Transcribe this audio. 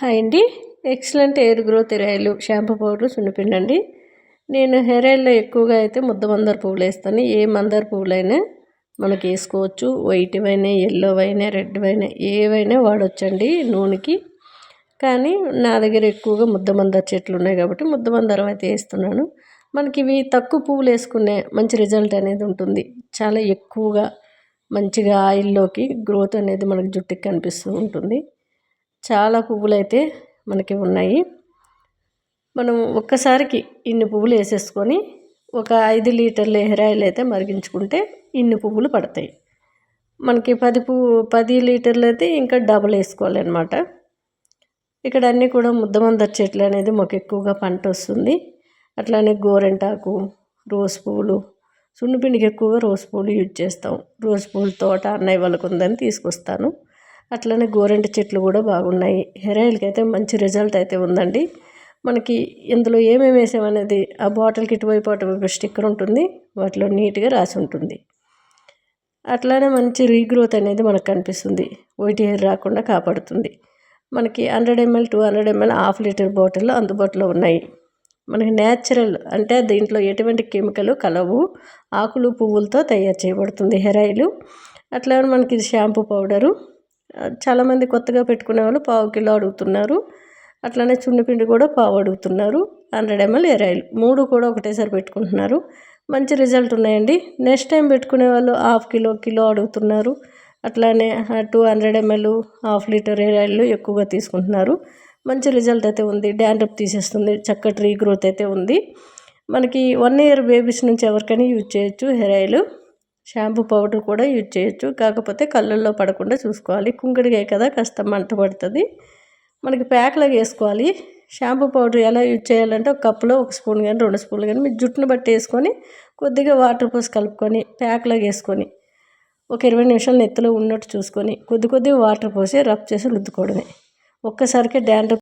Hi అండి. Excellent hair growth hair oil shampoo powder సున్నిపిండి అండి. నేను హెయిర్ ఆయిల్లో ఎక్కువగా అయితే ముద్ద మందార పువ్వులు వేస్తాను. ఏ మందార పువ్వులైనా మనకి వేసుకోవచ్చు. వైట్ అయినా, ఎల్లో అయినా, రెడ్ అయినా ఏవైనా వాడొచ్చండి నూనెకి. కానీ నా దగ్గర ఎక్కువగా ముద్ద మందార చెట్లు ఉన్నాయి కాబట్టి ముద్ద మందారం అయితే వేస్తున్నాను. మనకి ఇవి తక్కువ పువ్వులు వేసుకునే మంచి రిజల్ట్ అనేది ఉంటుంది. చాలా ఎక్కువగా మంచిగా ఆయిల్లోకి గ్రోత్ అనేది మనకి జుట్టుకి కనిపిస్తూ ఉంటుంది. చాలా పువ్వులైతే మనకి ఉన్నాయి. మనం ఒక్కసారికి ఇన్ని పువ్వులు వేసేసుకొని ఒక 5 లీటర్ల హెయిర్ ఆయిల్ అయితే మరిగించుకుంటే ఇన్ని పువ్వులు పడతాయి. మనకి 10 లీటర్లు అయితే ఇంకా డబల్ వేసుకోవాలన్నమాట. ఇక్కడ అన్నీ కూడా ముద్దమందార చెట్లు అనేది మాకు ఎక్కువగా పంట వస్తుంది. అట్లానే గోరెంటాకు, రోజ్ పువ్వులు, సున్నిపిండికి ఎక్కువగా రోజ్ పువ్వులు యూజ్ చేస్తాం. రోజ్ పువ్వుల తోట అన్నయ్య వాళ్ళకు ఉందని తీసుకొస్తాను. అట్లనే గోరెంట చెట్లు కూడా బాగున్నాయి. హెయిర్ ఆయిల్కి అయితే మంచి రిజల్ట్ అయితే ఉందండి. మనకి ఇందులో ఏమేమి వేసామనేది ఆ బాటిల్కి ఇటువైపు అటువైపు స్టిక్కర్ ఉంటుంది, వాటిలో నీట్గా రాసి ఉంటుంది. అట్లానే మంచి రీగ్రోత్ అనేది మనకు కనిపిస్తుంది. వైట్ హెయిర్ రాకుండా కాపాడుతుంది. మనకి 100 ml 200 ml హాఫ్ లీటర్ బాటిల్లో అందుబాటులో ఉన్నాయి. మనకి న్యాచురల్ అంటే దీంట్లో ఎటువంటి కెమికల్ కలవు. ఆకులు పువ్వులతో తయారు చేయబడుతుంది హెయిర్ ఆయిల్. అట్లానే మనకి ఇది షాంపూ పౌడరు. చాలామంది కొత్తగా పెట్టుకునే వాళ్ళు పావు కిలో అడుగుతున్నారు. అట్లనే సున్నిపిండి కూడా పావు అడుగుతున్నారు. 100 ml హెయిర్ ఆయిల్ 3 కూడా ఒకటేసారి పెట్టుకుంటున్నారు. మంచి రిజల్ట్ ఉన్నాయండి. నెక్స్ట్ టైం పెట్టుకునే వాళ్ళు హాఫ్ కిలో కిలో అడుగుతున్నారు. అట్లానే 200 ml half litre hair oil ఎక్కువగా తీసుకుంటున్నారు. మంచి రిజల్ట్ అయితే ఉంది. డాండ్రఫ్ తీసేస్తుంది. చక్కటి రీగ్రోత్ అయితే ఉంది. మనకి 1 year బేబీస్ నుంచి ఎవరికైనా యూజ్ చేయొచ్చు హెయిర్ ఆయిల్. షాంపూ పౌడర్ కూడా యూజ్ చేయొచ్చు. కాకపోతే కళ్ళల్లో పడకుండా చూసుకోవాలి. కుంకుడికాయ కదా, కాస్త మంట పడుతుంది. మనకి ప్యాక్లాగా వేసుకోవాలి. షాంపూ పౌడర్ ఎలా యూజ్ చేయాలంటే ఒక కప్పులో 1 స్పూన్ కానీ 2 స్పూన్లు కానీ మీ జుట్టును బట్టి వేసుకొని కొద్దిగా వాటర్ పోసి కలుపుకొని ప్యాక్లాగా వేసుకొని ఒక 20 నిమిషాలు నెత్తిలో ఉన్నట్టు చూసుకొని కొద్దిగా వాటర్ పోసి రబ్ చేసి రుద్దుకోవడమే. ఒక్కసారికే డాండ్రఫ్